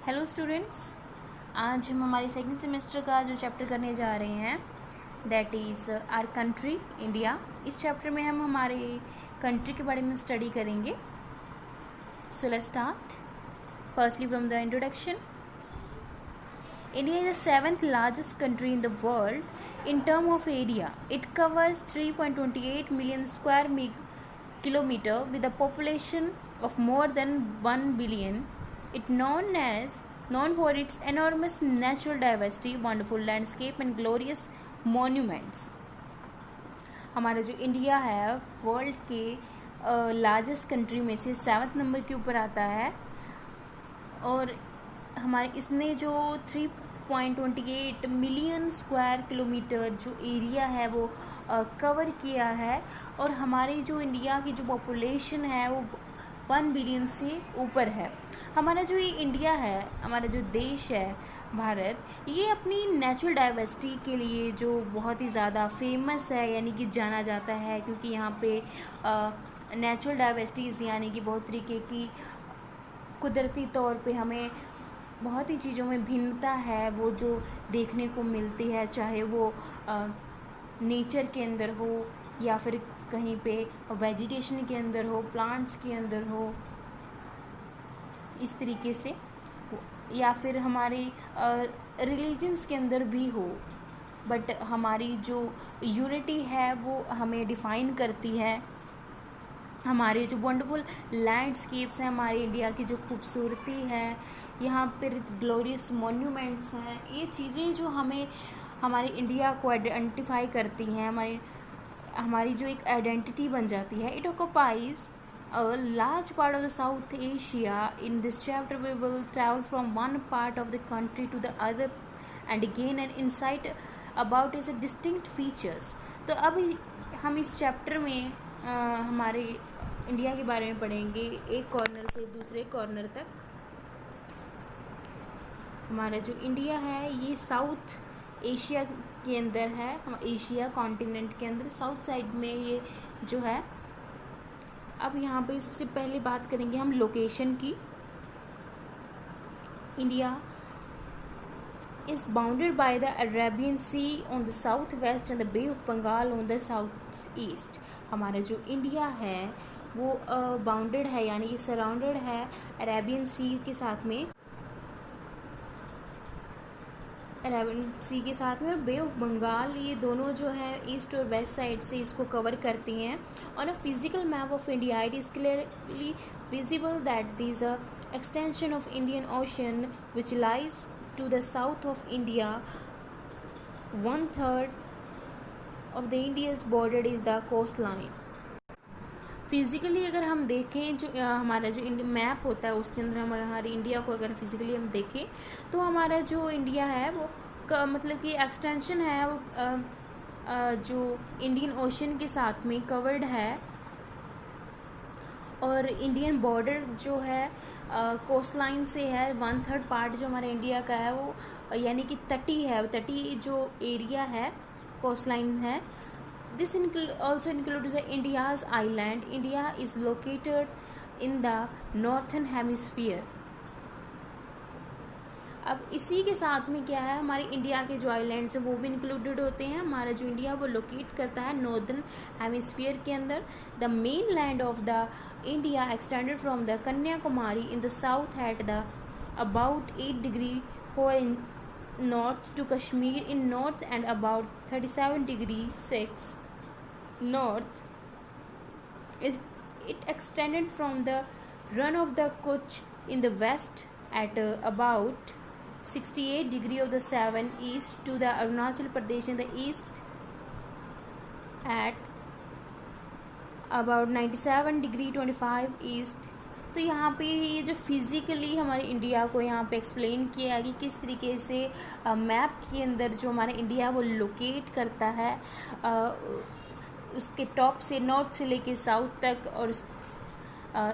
Hello students, आज हम हमारे सेकंड सेमेस्टर का जो चैप्टर करने जा रहे हैं that is our country India. इस चैप्टर में हम हमारे कंट्री के बारे में स्टडी करेंगे। So let's start firstly from the introduction. India is the seventh largest country in the world in terms of area. It covers 3.28 million square kilometer with a population of more than 1 billion. It known for its enormous natural diversity, wonderful landscape and glorious monuments. हमारा जो India है world के largest country में से 7th number के ऊपर आता है और हमारे इसने जो 3.28 मिलियन स्क्वायर किलोमीटर जो एरिया है वो कवर किया है और हमारी जो इंडिया की जो पॉपुलेशन है वो 1 बिलियन से ऊपर है। हमारा जो ये इंडिया है, हमारा जो देश है भारत, ये अपनी नेचुरल डाइवर्सिटी के लिए जो बहुत ही ज़्यादा फेमस है, यानी कि जाना जाता है, क्योंकि यहाँ पे नेचुरल डाइवर्सिटीज़ यानी कि बहुत तरीके की कुदरती तौर पे हमें बहुत ही चीज़ों में भिन्नता है वो जो देखने को मिलती है, चाहे वो नेचर के अंदर हो या फिर कहीं पे वेजिटेशन के अंदर हो, प्लांट्स के अंदर हो, इस तरीके से, या फिर हमारे रिलीजन्स के अंदर भी हो। बट हमारी जो यूनिटी है वो हमें डिफ़ाइन करती है। हमारे जो वंडरफुल लैंडस्केप्स हैं, हमारे इंडिया की जो खूबसूरती है, यहाँ पर ग्लोरियस मॉन्यूमेंट्स हैं, ये चीज़ें जो हमें हमारे इंडिया को आइडेंटिफाई करती हैं, हमारी जो एक आइडेंटिटी बन जाती है। It occupies a large part of the South Asia. In this chapter we will travel from one part of the country to the other and gain an insight about its distinct features. तो अब हम इस chapter में हमारे India के बारे में पढ़ेंगे, एक कॉर्नर से दूसरे कॉर्नर तक। हमारा जो इंडिया है ये साउथ एशिया के अंदर है, हम एशिया कॉन्टिनेंट के अंदर साउथ साइड में ये जो है। अब यहाँ पे सबसे पहले बात करेंगे हम लोकेशन की। India is bounded by the Arabian Sea on the southwest and the Bay of Bengal on the southeast. हमारा जो इंडिया है वो बाउंडेड है, यानी कि सराउंडेड है अरेबियन सी के साथ में, अरेबियन सी के साथ में, और बे ऑफ बंगाल, ये दोनों जो है ईस्ट और वेस्ट साइड से इसको कवर करती हैं। On a physical map of India it is clearly visible that this extension of Indian ocean which lies to the south of India, 1/3 of the India's border is the coast line. Physically अगर हम देखें, जो हमारा जो map होता है उसके अंदर हम हमारी इंडिया को अगर फिज़िकली हम देखें तो हमारा जो इंडिया है वो मतलब कि एक्सटेंशन है वो जो इंडियन ओशन के साथ में कवर्ड है, और इंडियन बॉर्डर जो है कोस्ट लाइन से है। 1/3 पार्ट जो हमारे इंडिया का है वो यानी कि तटी जो एरिया है कोस्ट लाइन है। This also includes the India's island. India is located in the northern hemisphere. अब इसी के साथ में क्या है, हमारे इंडिया के जो आइलैंड्स हैं वो भी इंक्लूडेड होते हैं। हमारा जो इंडिया वो लोकेट करता है नॉर्दर्न हेमिस्फीयर के अंदर। The main land of the India extended from the Kanyakumari in the south at the about 8 degree 4 north to Kashmir in north and about 37 degree 6 north is it extended from the run of the Kutch in the west at about 68 degree of the 7 east to the Arunachal Pradesh in the east at about 97 degree 25 east. तो यहाँ पे ये जो physically हमारे India को यहाँ पे explain किया है कि किस तरीके से मैप के अंदर जो हमारा इंडिया वो लोकेट करता है, उसके टॉप से नॉर्थ से लेके साउथ तक और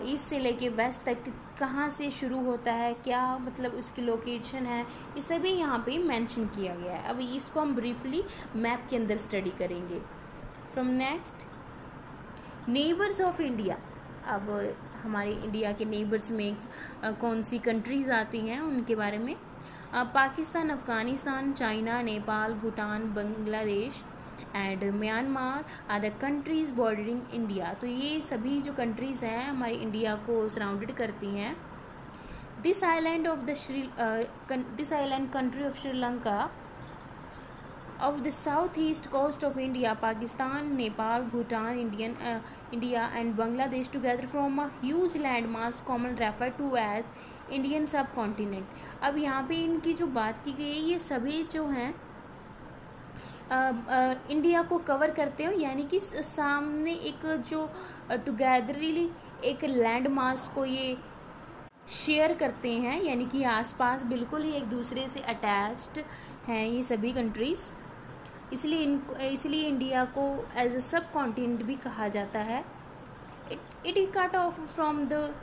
ईस्ट से लेके वेस्ट तक कहाँ से शुरू होता है, क्या मतलब उसकी लोकेशन है, ये सभी यहाँ पे मेंशन किया गया है। अब इसको हम ब्रीफली मैप के अंदर स्टडी करेंगे। From next neighbours of India. अब हमारे इंडिया के नेबर्स में कौन सी कंट्रीज़ आती हैं उनके बारे में। Pakistan, Afghanistan, China, Nepal, Bhutan, Bangladesh and Myanmar are the countries bordering India. तो ये सभी जो कंट्रीज़ हैं हमारे इंडिया को सराउंडेड करती हैं। This island country of Sri Lanka of the southeast coast of India, Pakistan, Nepal, Bhutan, India and Bangladesh together form a huge landmass common referred to as Indian subcontinent। अब यहाँ पे इनकी जो बात की गई है ये सभी जो हैं इंडिया को कवर करते हो, यानी कि सामने एक जो टुगेदरली एक लैंड मास को ये शेयर करते हैं, यानी कि आसपास बिल्कुल ही एक दूसरे से अटैच्ड हैं ये सभी कंट्रीज़। इसलिए इंडिया को एज अ सब कॉन्टिनेंट भी कहा जाता है। It is cut off from the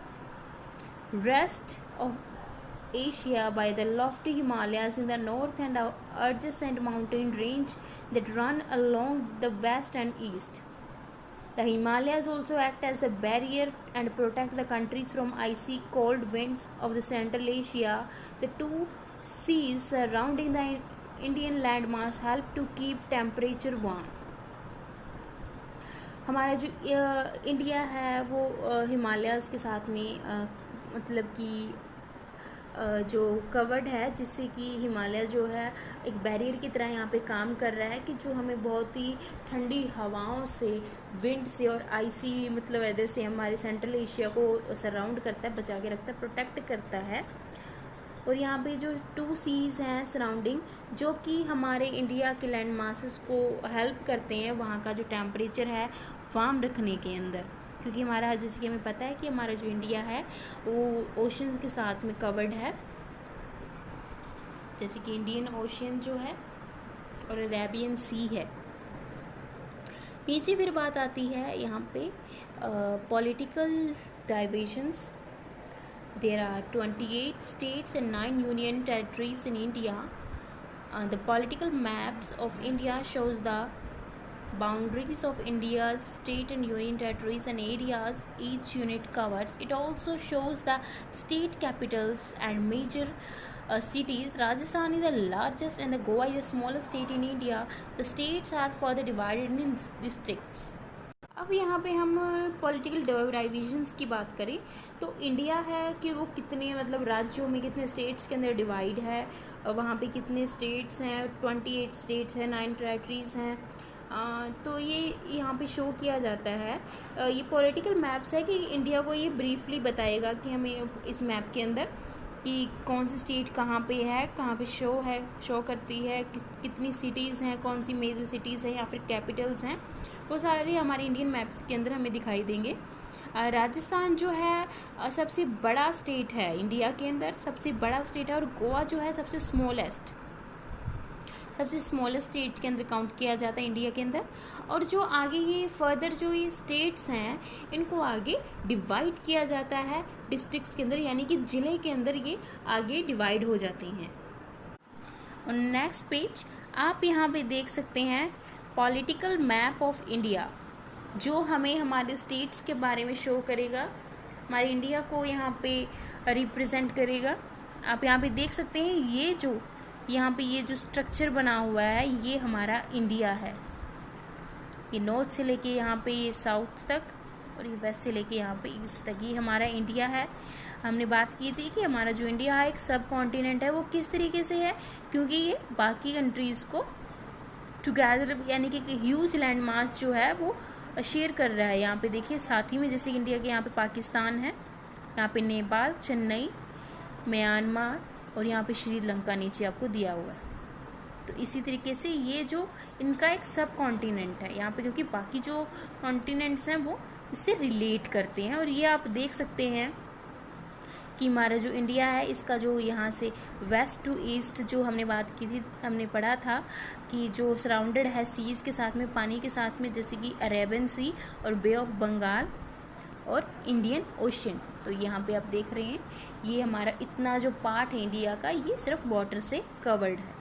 rest of Asia by the Lofty Himalayas in the north and adjacent mountain range that run along the west and east. The Himalayas also act as the barrier and protect the countries from icy cold winds of the Central Asia. The two seas surrounding the Indian landmass help to keep temperature warm. हमारा जो India है वो Himalayas के साथ में मतलब कि जो कवर्ड है, जिससे कि हिमालय जो है एक बैरियर की तरह यहाँ पे काम कर रहा है कि जो हमें बहुत ही ठंडी हवाओं से, विंड से और आइसी मतलब वेदर से हमारे सेंट्रल एशिया को सराउंड करता है, बचा के रखता है, प्रोटेक्ट करता है। और यहाँ पे जो 2 सीज़ हैं सराउंडिंग, जो कि हमारे इंडिया के लैंड मासेस को हेल्प करते हैं वहाँ का जो टेम्परेचर है वार्म रखने के अंदर, क्योंकि हमारा जैसे कि हमें पता है कि हमारा जो इंडिया है वो ओशंस के साथ में कवर्ड है, जैसे कि इंडियन ओशन जो है और अरेबियन सी है। नीचे फिर बात आती है यहाँ पे political डाइविजन्स। There are 28 states and 9 union territories in India. The political maps of India shows the boundaries of India's state and union territories and areas each unit covers. It also shows the state capitals and major cities. Rajasthan is the largest and the Goa is the smallest state in India. The states are further divided in districts. अब यहाँ पे हम political divisions की बात करें तो India है कि वो कितने मतलब राज्यों में, कितने स्टेट्स के अंदर डिवाइड है, वहाँ पे कितने स्टेट्स हैं, 28 स्टेट्स हैं, 9 टेरिटरीज़ हैं। तो ये यहाँ पे शो किया जाता है। ये पॉलिटिकल मैप्स है कि इंडिया को ये ब्रीफली बताएगा कि हमें इस मैप के अंदर कि कौन सी स्टेट कहाँ पे है, कहाँ पे शो करती है, कितनी सिटीज़ हैं, कौन सी मेजर सिटीज़ हैं या फिर कैपिटल्स हैं, वो सारे हमारे इंडियन मैप्स के अंदर हमें दिखाई देंगे। राजस्थान जो है सबसे बड़ा स्टेट है इंडिया के अंदर, सबसे बड़ा स्टेट है, और गोवा जो है सबसे स्मॉलेस्ट स्टेट के अंदर काउंट किया जाता है इंडिया के अंदर। और जो आगे ये फर्दर जो ये स्टेट्स हैं इनको आगे डिवाइड किया जाता है डिस्ट्रिक्ट्स के अंदर, यानी कि ज़िले के अंदर ये आगे डिवाइड हो जाती हैं। और नेक्स्ट पेज आप यहाँ पे देख सकते हैं पॉलिटिकल मैप ऑफ इंडिया, जो हमें हमारे स्टेट्स के बारे में शो करेगा, हमारे इंडिया को यहाँ पे रिप्रेजेंट करेगा। आप यहाँ पे देख सकते हैं ये जो यहाँ पे ये जो स्ट्रक्चर बना हुआ है ये हमारा इंडिया है। ये नॉर्थ से लेके यहाँ पे ये साउथ तक और ये वेस्ट से लेके यहाँ पे ईस्ट तक, ये हमारा इंडिया है। हमने बात की थी कि हमारा जो इंडिया है एक सब कॉन्टिनेंट है। वो किस तरीके से है, क्योंकि ये बाकी कंट्रीज़ को टुगेदर यानी कि ह्यूज लैंड मास जो है वो शेयर कर रहा है। यहाँ पे देखिए साथ ही में जैसे इंडिया के यहाँ पे पाकिस्तान है, यहाँ पे नेपाल, चेन्नई, म्यांमार और यहाँ पे श्रीलंका नीचे आपको दिया हुआ है। तो इसी तरीके से ये जो इनका एक सब कॉन्टिनेंट है यहाँ पे, क्योंकि बाकी जो कॉन्टिनेंट्स हैं वो इससे रिलेट करते हैं। और ये आप देख सकते हैं कि हमारा जो इंडिया है इसका जो यहाँ से वेस्ट टू ईस्ट जो हमने बात की थी, हमने पढ़ा था कि जो सराउंडेड है सीज़ के साथ में, पानी के साथ में, जैसे कि अरेबियन सी और बे ऑफ बंगाल और इंडियन ओशन। तो यहाँ पे आप देख रहे हैं ये हमारा इतना जो पार्ट है इंडिया का ये सिर्फ वाटर से कवर्ड है।